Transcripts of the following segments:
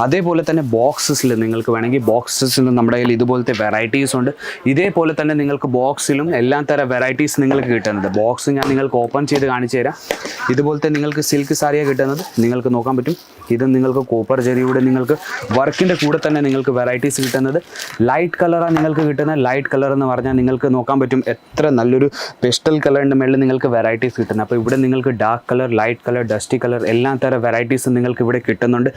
അതേപോലെ തന്നെ ബോക്സസിൽ നിങ്ങൾക്ക് വേണമെങ്കിൽ ബോക്സസിൽ നമ്മുടെ കയ്യിൽ ഇതുപോലത്തെ വെറൈറ്റീസ് ഉണ്ട്. ഇതേപോലെ തന്നെ നിങ്ങൾക്ക് ബോക്സിലും എല്ലാം തരം വെറൈറ്റീസ് നിങ്ങൾക്ക് കിട്ടുന്നത്. ബോക്സ് ഞാൻ നിങ്ങൾക്ക് ഓപ്പൺ ചെയ്ത് കാണിച്ചു തരാം. ഇതുപോലത്തെ നിങ്ങൾക്ക് സിൽക്ക് സാരിയാണ് കിട്ടുന്നത്. നിങ്ങൾക്ക് നോക്കാൻ പറ്റും. ഇത് നിങ്ങൾക്ക് കോപ്പർ ജെറിയുടെ നിങ്ങൾക്ക് വർക്കിൻ്റെ കൂടെ തന്നെ നിങ്ങൾക്ക് വെറൈറ്റീസ് കിട്ടുന്നത്. ലൈറ്റ് കളറാണ് നിങ്ങൾക്ക് കിട്ടുന്നത്. ലൈറ്റ് കളർ എന്ന് പറഞ്ഞാൽ നിങ്ങൾക്ക് നോക്കാൻ പറ്റും എത്ര നല്ലൊരു പെസ്റ്റൽ കളറിൻ്റെ മേളിൽ നിങ്ങൾക്ക് വെറൈറ്റീസ് കിട്ടുന്നത്. അപ്പോൾ ഇവിടെ നിങ്ങൾക്ക് dark colour, light colour, dusty colour എല്ലാ തരം വെറൈറ്റീസ് നിങ്ങൾക്ക് ഇവിടെ കിട്ടുന്നുണ്ട്.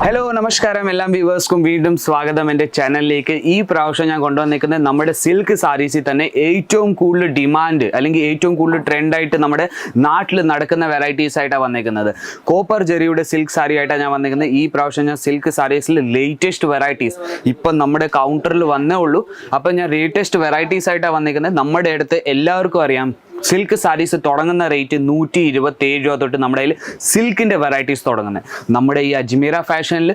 ഹലോ നമസ്കാരം, എല്ലാ വ്യൂവേഴ്സ്ക്കും വീണ്ടും സ്വാഗതം എൻ്റെ ചാനലിലേക്ക്. ഈ പ്രാവശ്യം ഞാൻ കൊണ്ടുവന്നിരിക്കുന്നത് നമ്മുടെ സിൽക്ക് സാരീസിൽ തന്നെ ഏറ്റവും കൂടുതൽ ഡിമാൻഡ് അല്ലെങ്കിൽ ഏറ്റവും കൂടുതൽ ട്രെൻഡായിട്ട് നമ്മുടെ നാട്ടിൽ നടക്കുന്ന വെറൈറ്റീസ് ആയിട്ടാണ് വന്നിരിക്കുന്നത്. കോപ്പർ ജെറിയുടെ സിൽക്ക് സാരി ആയിട്ടാണ് ഞാൻ വന്നിരിക്കുന്നത്. ഈ പ്രാവശ്യം ഞാൻ സിൽക്ക് സാരീസിൽ ലേറ്റസ്റ്റ് വെറൈറ്റീസ് ഇപ്പം നമ്മുടെ കൗണ്ടറിൽ വന്നേ ഉള്ളൂ. അപ്പം ഞാൻ ലേറ്റസ്റ്റ് വെറൈറ്റീസ് ആയിട്ടാണ് വന്നിരിക്കുന്നത്. നമ്മുടെ അടുത്ത് എല്ലാവർക്കും അറിയാം സിൽക്ക് സാരീസ് തുടങ്ങുന്ന റേറ്റ് 127 രൂപ തൊട്ട് നമ്മുടെ കയ്യിൽ സിൽക്കിൻ്റെ വെറൈറ്റീസ് തുടങ്ങുന്നത്. നമ്മുടെ ഈ അജ്മീറ ഫാഷനിൽ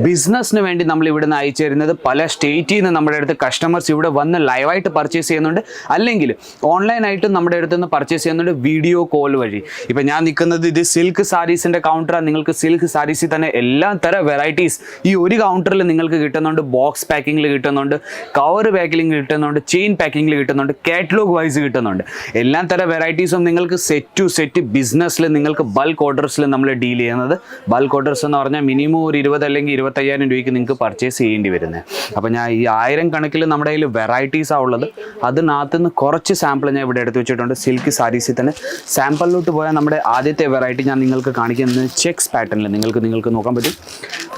ബിസിനസ്സിന് വേണ്ടി നമ്മൾ ഇവിടുന്ന് അയച്ചു തരുന്നത് പല സ്റ്റേറ്റിൽ നിന്ന് നമ്മുടെ അടുത്ത് കസ്റ്റമേഴ്സ് ഇവിടെ വന്ന് ലൈവായിട്ട് പർച്ചേസ് ചെയ്യുന്നുണ്ട്. അല്ലെങ്കിൽ ഓൺലൈനായിട്ടും നമ്മുടെ അടുത്ത് നിന്ന് പർച്ചേസ് ചെയ്യുന്നുണ്ട് വീഡിയോ കോൾ വഴി. ഇപ്പം ഞാൻ നിൽക്കുന്നത് ഇത് സിൽക്ക് സാരീസിൻ്റെ കൗണ്ടറാണ്. നിങ്ങൾക്ക് സിൽക്ക് സാരീസിൽ തന്നെ എല്ലാ തരം വെറൈറ്റീസ് ഈ ഒരു കൗണ്ടറിൽ നിങ്ങൾക്ക് കിട്ടുന്നുണ്ട്. ബോക്സ് പാക്കിങ്ങിൽ കിട്ടുന്നുണ്ട്, കവർ പാക്കിങ്ങിൽ കിട്ടുന്നുണ്ട്, ചെയിൻ പാക്കിങ്ങിൽ കിട്ടുന്നുണ്ട്, കാറ്റലോഗ് വൈസ് കിട്ടുന്നുണ്ട്. എല്ലാം വെറൈറ്റീസും നിങ്ങൾക്ക് സെറ്റ് ടു സെറ്റ് ബിസിനസ്സിൽ നിങ്ങൾക്ക് ബൾക്ക് ഓർഡേഴ്സിൽ നമ്മൾ ഡീൽ ചെയ്യുന്നത്. ബൾക്ക് ഓർഡേഴ്സ് എന്ന് പറഞ്ഞാൽ മിനിമം ഒരു 20 അല്ലെങ്കിൽ 25,000 രൂപയ്ക്ക് നിങ്ങൾക്ക് പർച്ചേസ് ചെയ്യേണ്ടി വരുന്നത്. അപ്പോൾ ഞാൻ ഈ 1000 കണക്കിൽ നമ്മുടെ കയ്യിൽ വെറൈറ്റീസാണ് ഉള്ളത്. അതിനകത്തുനിന്ന് കുറച്ച് സാമ്പിൾ ഞാൻ ഇവിടെ എടുത്ത് വെച്ചിട്ടുണ്ട്. സിൽക്ക് സാരീസിൽ തന്നെ സാമ്പിളിലോട്ട് പോയാൽ നമ്മുടെ ആദ്യത്തെ വെറൈറ്റി ഞാൻ നിങ്ങൾക്ക് കാണിക്കുന്നത് ചെക്സ് പാറ്റേണിൽ നിങ്ങൾക്ക് നോക്കാൻ പറ്റും.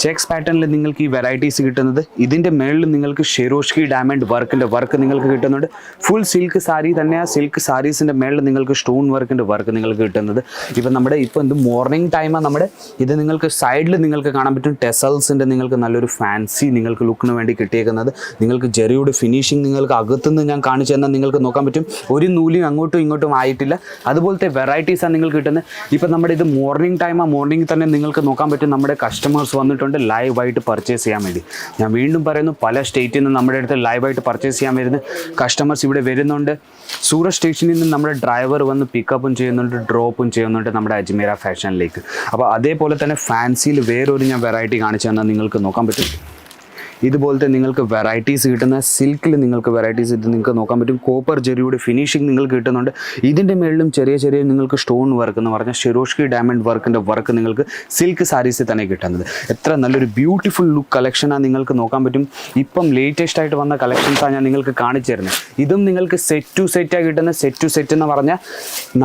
ചെക്സ് പാറ്റേണിൽ നിങ്ങൾക്ക് ഈ വെറൈറ്റീസ് കിട്ടുന്നത്. ഇതിൻ്റെ മേളിൽ നിങ്ങൾക്ക് ഷെറോഷ്കി ഡയമണ്ട് വർക്ക് നിങ്ങൾക്ക് കിട്ടുന്നുണ്ട്. ഫുൾ സിൽക്ക് സാരി തന്നെയാണ്. സിൽക്ക് സാരീസിൻ്റെ മേളിൽ നിങ്ങൾക്ക് സ്റ്റോൺ വർക്കിൻ്റെ വർക്ക് നിങ്ങൾക്ക് കിട്ടുന്നത്. ഇപ്പം നമ്മുടെ ഇപ്പോൾ എന്ത് മോർണിംഗ് ടൈമാണ് നമ്മുടെ ഇത് നിങ്ങൾക്ക് സൈഡിൽ നിങ്ങൾക്ക് കാണാൻ പറ്റും. ടെസൽസിൻ്റെ നിങ്ങൾക്ക് നല്ലൊരു ഫാൻസി നിങ്ങൾക്ക് ലുക്കിന് വേണ്ടി കിട്ടിയേക്കുന്നത്. നിങ്ങൾക്ക് ജെറിയുടെ ഫിനിഷിങ് നിങ്ങൾക്ക് അകത്തുനിന്ന് ഞാൻ കാണിച്ചു തന്നാൽ നിങ്ങൾക്ക് നോക്കാൻ പറ്റും. ഒരു നൂലും അങ്ങോട്ടും ഇങ്ങോട്ടും ആയിട്ടില്ല. അതുപോലത്തെ വെറൈറ്റീസാണ് നിങ്ങൾക്ക് കിട്ടുന്നത്. ഇപ്പം നമ്മുടെ ഇത് മോർണിംഗ് ടൈമാണ്. മോർണിംഗ് തന്നെ നിങ്ങൾക്ക് നോക്കാൻ പറ്റും നമ്മുടെ കസ്റ്റമേഴ്സ് വന്നിട്ടുണ്ട് ലൈവായിട്ട് പർച്ചേസ് ചെയ്യാൻ വേണ്ടി. ഞാൻ വീണ്ടും പറയുന്നു, പല സ്റ്റേറ്റിൽ നിന്ന് നമ്മുടെ അടുത്ത് ലൈവായിട്ട് പർച്ചേസ് ചെയ്യാൻ വരുന്ന കസ്റ്റമേഴ്സ് ഇവിടെ വരുന്നുണ്ട്. സൂറത്ത് സ്റ്റേഷനിൽ നിന്ന് നമ്മുടെ ഡ്രൈവർ വന്ന് പിക്കപ്പും ചെയ്യുന്നുണ്ട്, ഡ്രോപ്പും ചെയ്യുന്നുണ്ട് നമ്മുടെ അജ്മീറ ഫാഷനിലേക്ക്. അപ്പോൾ അതേപോലെ തന്നെ ഫാൻസിയിൽ വേറൊരു ഞാൻ വെറൈറ്റി കാണിച്ചു തന്നാൽ നിങ്ങൾക്ക് നോക്കാൻ പറ്റും. ഇതുപോലത്തെ നിങ്ങൾക്ക് വെറൈറ്റീസ് കിട്ടുന്ന സിൽക്കിൽ നിങ്ങൾക്ക് വെറൈറ്റീസ് ഇത് നിങ്ങൾക്ക് നോക്കാൻ പറ്റും. കോപ്പർ ജെറിയുടെ ഫിനിഷിങ് നിങ്ങൾക്ക് കിട്ടുന്നുണ്ട്. ഇതിൻ്റെ മേളിലും ചെറിയ നിങ്ങൾക്ക് സ്റ്റോൺ വർക്ക് എന്ന് പറഞ്ഞാൽ ഷെറോഷ്കി ഡയമണ്ട് വർക്കിൻ്റെ വർക്ക് നിങ്ങൾക്ക് സിൽക്ക് സാരീസിൽ തന്നെ കിട്ടുന്നത്. എത്ര നല്ലൊരു ബ്യൂട്ടിഫുൾ ലുക്ക് കളക്ഷനാണ് നിങ്ങൾക്ക് നോക്കാൻ പറ്റും. ഇപ്പം ലേറ്റസ്റ്റ് ആയിട്ട് വന്ന കളക്ഷൻസാണ് ഞാൻ നിങ്ങൾക്ക് കാണിച്ചു തരുന്നത്. ഇതും നിങ്ങൾക്ക് സെറ്റ് ടു സെറ്റാണ് കിട്ടുന്നത്. സെറ്റ് ടു സെറ്റ് എന്ന് പറഞ്ഞാൽ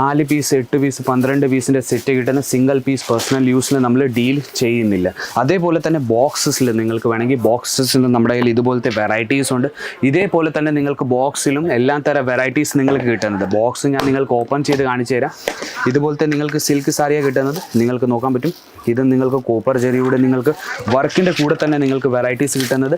4 പീസ്, 8 പീസ്, 12 പീസിൻ്റെ സെറ്റ് കിട്ടുന്ന. സിംഗിൾ പീസ് പേഴ്സണൽ യൂസിൽ നമ്മൾ ഡീൽ ചെയ്യുന്നില്ല. അതേപോലെ തന്നെ ബോക്സസിൽ നിങ്ങൾക്ക് വേണമെങ്കിൽ ബോക്സസിൽ നമ്മുടെ കയ്യിൽ ഇതുപോലത്തെ വെറൈറ്റീസ് ഉണ്ട്. ഇതേപോലെ തന്നെ നിങ്ങൾക്ക് ബോക്സിലും എല്ലാ തരം വെറൈറ്റീസ് നിങ്ങൾക്ക് കിട്ടുന്നത്. ബോക്സ് ഞാൻ നിങ്ങൾക്ക് ഓപ്പൺ ചെയ്ത് കാണിച്ചു തരാം. ഇതുപോലത്തെ നിങ്ങൾക്ക് സിൽക്ക് സാരിയാണ് കിട്ടുന്നത്. നിങ്ങൾക്ക് നോക്കാൻ പറ്റും. ഇത് നിങ്ങൾക്ക് കോപ്പർ ജെറിയുടെ നിങ്ങൾക്ക് വർക്കിൻ്റെ കൂടെ തന്നെ നിങ്ങൾക്ക് വെറൈറ്റീസ് കിട്ടുന്നത്.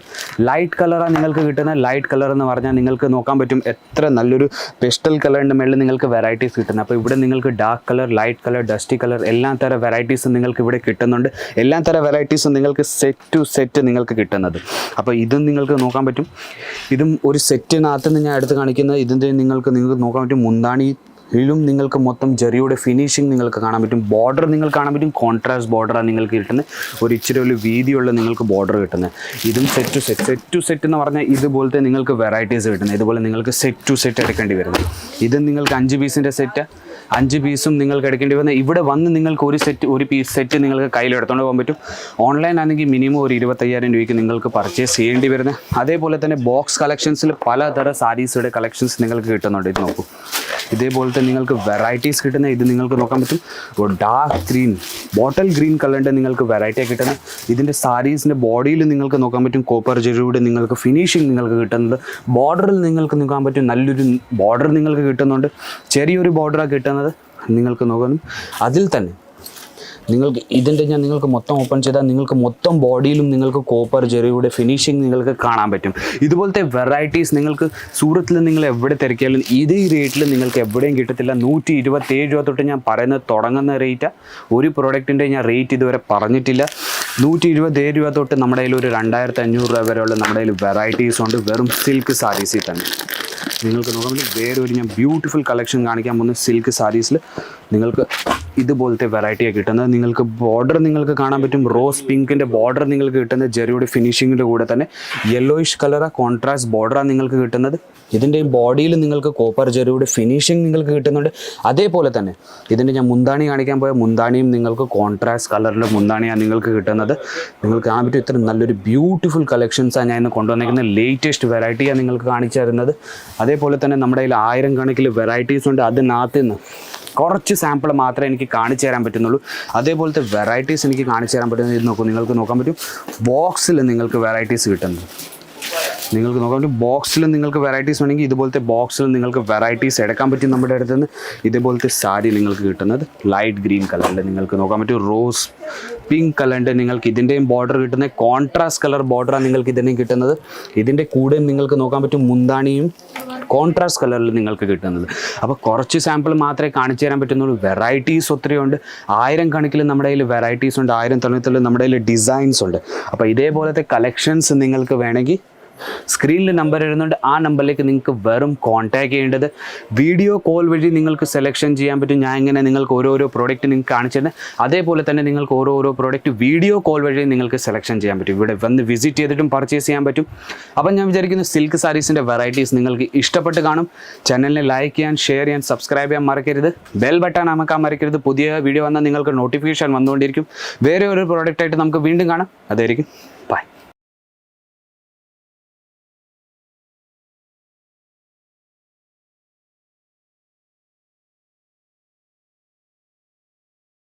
ലൈറ്റ് കളറാണ് നിങ്ങൾക്ക് കിട്ടുന്നത്. ലൈറ്റ് കളർ എന്ന് പറഞ്ഞാൽ നിങ്ങൾക്ക് നോക്കാൻ പറ്റും എത്ര നല്ലൊരു പെസ്റ്റൽ കളറിൻ്റെ മേളിൽ നിങ്ങൾക്ക് വെറൈറ്റീസ് കിട്ടുന്നത്. അപ്പോൾ ഇവിടെ നിങ്ങൾക്ക് dark colour, light colour, dusty colour എല്ലാ തരം വെറൈറ്റീസും നിങ്ങൾക്ക് ഇവിടെ കിട്ടുന്നുണ്ട്. എല്ലാ തരം വെറൈറ്റീസും നിങ്ങൾക്ക് സെറ്റ് ടു സെറ്റ് നിങ്ങൾക്ക് കിട്ടുന്നത്. അപ്പോൾ ഇതും നിങ്ങൾക്ക് നോക്കാൻ പറ്റും. ഇതും ഒരു സെറ്റിനകത്ത് നിന്ന് ഞാൻ എടുത്ത് കാണിക്കുന്നത്. ഇതിൻ്റെ നിങ്ങൾക്ക് നോക്കാൻ പറ്റും. മുന്താണിയിലും നിങ്ങൾക്ക് മൊത്തം ജെറിയുടെ ഫിനിഷിങ് നിങ്ങൾക്ക് കാണാൻ പറ്റും. ബോർഡർ നിങ്ങൾക്ക് കാണാൻ പറ്റും. കോൺട്രാസ്റ്റ് ബോർഡറാണ് നിങ്ങൾക്ക് കിട്ടുന്നത്. ഇച്ചിരി ഒരു വീതിയുള്ള നിങ്ങൾക്ക് ബോർഡർ കിട്ടുന്നത്. ഇതും സെറ്റ് ടു സെറ്റ് എന്ന് പറഞ്ഞാൽ ഇതുപോലത്തെ നിങ്ങൾക്ക് വെറൈറ്റീസ് കിട്ടുന്നത്. ഇതുപോലെ നിങ്ങൾക്ക് സെറ്റ് ടു സെറ്റ് എടുക്കേണ്ടി വരുന്നത്. ഇതും നിങ്ങൾക്ക് 5 പീസിൻ്റെ സെറ്റ്, 5 പീസും നിങ്ങൾക്ക് എടുക്കേണ്ടി വന്നാൽ ഇവിടെ വന്ന് നിങ്ങൾക്ക് ഒരു പീസ് സെറ്റ് നിങ്ങൾക്ക് കയ്യിലെടുത്തുകൊണ്ട് പോകാൻ പറ്റും. ഓൺലൈൻ ആണെങ്കിൽ മിനിമം ഒരു 25,000 രൂപയ്ക്ക് നിങ്ങൾക്ക് പർച്ചേസ് ചെയ്യേണ്ടി വരുന്നത്. അതേപോലെ തന്നെ ബോക്സ് കളക്ഷൻസിൽ പലതരം സാരീസുടെ കളക്ഷൻസ് നിങ്ങൾക്ക് കിട്ടുന്നുണ്ട്. ഇത് നോക്കൂ. ഇതേപോലത്തെ നിങ്ങൾക്ക് വെറൈറ്റീസ് കിട്ടുന്ന ഇത് നിങ്ങൾക്ക് നോക്കാൻ പറ്റും. ഒരു ഡാർക്ക് ഗ്രീൻ, ബോട്ടൽ ഗ്രീൻ കളറിൻ്റെ നിങ്ങൾക്ക് വെറൈറ്റിയാണ് കിട്ടുന്നത്. ഇതിൻ്റെ സാരീസിൻ്റെ ബോഡിയിൽ നിങ്ങൾക്ക് നോക്കാൻ പറ്റും. കോപ്പർ ജെറിയുടെ നിങ്ങൾക്ക് ഫിനിഷിങ് നിങ്ങൾക്ക് കിട്ടുന്നത്. ബോർഡറിൽ നിങ്ങൾക്ക് നോക്കാൻ പറ്റും. നല്ലൊരു ബോർഡർ നിങ്ങൾക്ക് കിട്ടുന്നുണ്ട്. ചെറിയൊരു ബോർഡറാണ് കിട്ടുന്നത് നിങ്ങൾക്ക് നോക്കാനും. അതിൽ തന്നെ നിങ്ങൾക്ക് ഇതിൻ്റെ ഞാൻ നിങ്ങൾക്ക് മൊത്തം ഓപ്പൺ ചെയ്താൽ നിങ്ങൾക്ക് മൊത്തം ബോഡിയിലും നിങ്ങൾക്ക് കോപ്പർ ജെറിയുടെ ഫിനിഷിങ് നിങ്ങൾക്ക് കാണാൻ പറ്റും. ഇതുപോലത്തെ വെറൈറ്റീസ് നിങ്ങൾക്ക് സൂറത്തിൽ നിങ്ങൾ എവിടെ തിരക്കിയാലും ഇതേ റേറ്റിൽ നിങ്ങൾക്ക് എവിടെയും കിട്ടത്തില്ല. 127 രൂപ തൊട്ട് ഞാൻ പറയുന്നത് തുടങ്ങുന്ന റേറ്റാണ്. ഒരു പ്രോഡക്റ്റിൻ്റെ ഞാൻ റേറ്റ് ഇതുവരെ പറഞ്ഞിട്ടില്ല. 127 രൂപ തൊട്ട് നമ്മുടെ കയ്യിൽ ഒരു 2500 രൂപ വരെയുള്ള നമ്മുടെ കയ്യിൽ വെറൈറ്റീസ് ഉണ്ട് വെറും സിൽക്ക് സാരീസിൽ തന്നെ. നിങ്ങൾക്ക് നോക്കാൻ വേണ്ടി വേറൊരു ഞാൻ ബ്യൂട്ടിഫുൾ കളക്ഷൻ കാണിക്കാൻ പോകുന്ന സിൽക്ക് സാരീസിൽ നിങ്ങൾക്ക് ഇതുപോലത്തെ വെറൈറ്റിയാണ് കിട്ടുന്നത്. നിങ്ങൾക്ക് ബോർഡർ നിങ്ങൾക്ക് കാണാൻ പറ്റും. റോസ് പിങ്കിൻ്റെ ബോർഡർ നിങ്ങൾക്ക് കിട്ടുന്നത് ജെറിയുടെ ഫിനിഷിങ്ങിൻ്റെ കൂടെ തന്നെ യെല്ലോയിഷ് കളറാണ്, കോൺട്രാസ്റ്റ് ബോർഡറാണ് നിങ്ങൾക്ക് കിട്ടുന്നത്. ഇതിൻ്റെ ബോഡിയിൽ നിങ്ങൾക്ക് കോപ്പർ ജെറിയുടെ ഫിനിഷിങ് നിങ്ങൾക്ക് കിട്ടുന്നുണ്ട്. അതേപോലെ തന്നെ ഇതിൻ്റെ ഞാൻ മുന്താണി കാണിക്കാൻ പോയ മുന്താണിയും നിങ്ങൾക്ക് കോൺട്രാസ്റ്റ് കളറിൻ്റെ മുന്താണിയാണ് നിങ്ങൾക്ക് കിട്ടുന്നത്. നിങ്ങൾക്ക് കാണാൻ പറ്റും. ഇത്ര നല്ലൊരു ബ്യൂട്ടിഫുൾ കളക്ഷൻസാണ് ഞാൻ ഇന്ന് കൊണ്ടുവന്നിരിക്കുന്നത്. ലേറ്റസ്റ്റ് വെറൈറ്റിയാണ് നിങ്ങൾക്ക് കാണിച്ചു തരുന്നത്. അതേപോലെ തന്നെ നമ്മുടെ കയ്യിൽ 1000 കണക്കിൽ വെറൈറ്റീസ് ഉണ്ട്. അതിനകത്ത് നിന്ന് കുറച്ച് സാമ്പിൾ മാത്രമേ എനിക്ക് കാണിച്ചു തരാൻ പറ്റുന്നുള്ളൂ. അതേപോലത്തെ വെറൈറ്റീസ് എനിക്ക് കാണിച്ചു തരാൻ പറ്റുന്നത് ഇത് നോക്കൂ. നിങ്ങൾക്ക് നോക്കാൻ പറ്റും ബോക്സിൽ നിങ്ങൾക്ക് വെറൈറ്റീസ് കിട്ടുന്നത്. നിങ്ങൾക്ക് നോക്കാൻ പറ്റും ബോക്സിൽ നിങ്ങൾക്ക് വെറൈറ്റീസ് വേണമെങ്കിൽ ഇതുപോലത്തെ ബോക്സിൽ നിങ്ങൾക്ക് വെറൈറ്റീസ് എടുക്കാൻ പറ്റും. നമ്മുടെ അടുത്ത് നിന്ന് ഇതുപോലത്തെ സാരി നിങ്ങൾക്ക് കിട്ടുന്നത് ലൈറ്റ് ഗ്രീൻ കളറിൽ നിങ്ങൾക്ക് നോക്കാൻ പറ്റും. റോസ് പിങ്ക് കളറിൻ്റെ നിങ്ങൾക്ക് ഇതിൻ്റെയും ബോർഡർ കിട്ടുന്നത് കോൺട്രാസ്റ്റ് കളർ ബോർഡറാണ് നിങ്ങൾക്ക് ഇതിൻ്റെയും കിട്ടുന്നത്. ഇതിൻ്റെ കൂടെ നിങ്ങൾക്ക് നോക്കാൻ പറ്റും മുന്താണിയും കോൺട്രാസ്റ്റ് കളറിൽ നിങ്ങൾക്ക് കിട്ടുന്നത്. അപ്പോൾ കുറച്ച് സാമ്പിൾ മാത്രമേ കാണിച്ചു തരാൻ പറ്റുന്നുള്ളൂ. വെറൈറ്റീസ് ഒത്തിരി ഉണ്ട്. 1000 കണക്കിൽ നമ്മുടെ കയ്യിൽ വെറൈറ്റീസ് ഉണ്ട്. 1000 തലത്തിൽ നമ്മുടെ കയ്യിൽ ഡിസൈൻസ് ഉണ്ട്. അപ്പോൾ ഇതേപോലത്തെ കളക്ഷൻസ് നിങ്ങൾക്ക് വേണമെങ്കിൽ സ്ക്രീനിൽ നമ്പർ എഴുതുന്നുണ്ട്. ആ നമ്പറിലേക്ക് നിങ്ങൾക്ക് വെറും കോൺടാക്ട് ചെയ്യേണ്ടത്. വീഡിയോ കോൾ വഴി നിങ്ങൾക്ക് സെലക്ഷൻ ചെയ്യാൻ പറ്റും. ഞാൻ ഇങ്ങനെ നിങ്ങൾക്ക് ഓരോരോ പ്രോഡക്റ്റ് നിങ്ങൾക്ക് കാണിച്ചിട്ട് അതേപോലെ തന്നെ നിങ്ങൾക്ക് ഓരോരോ പ്രോഡക്റ്റ് വീഡിയോ കോൾ വഴി നിങ്ങൾക്ക് സെലക്ഷൻ ചെയ്യാൻ പറ്റും. ഇവിടെ വന്ന് വിസിറ്റ് ചെയ്തിട്ടും പർച്ചേസ് ചെയ്യാൻ പറ്റും. അപ്പം ഞാൻ വിചാരിക്കുന്നു സിൽക്ക് സാരീസിൻ്റെ വെറൈറ്റീസ് നിങ്ങൾക്ക് ഇഷ്ടപ്പെട്ട് കാണും. ചാനലിനെ ലൈക്ക് ചെയ്യാൻ, ഷെയർ ചെയ്യാൻ, സബ്സ്ക്രൈബ് ചെയ്യാൻ മറക്കരുത്. ബെൽ ബട്ടൺ അമക്കാൻ മറക്കരുത്. പുതിയ വീഡിയോ വന്നാൽ നിങ്ങൾക്ക് നോട്ടിഫിക്കേഷൻ വന്നുകൊണ്ടിരിക്കും. വേറെ ഒരു പ്രോഡക്റ്റായിട്ട് നമുക്ക് വീണ്ടും കാണാം. അതായിരിക്കും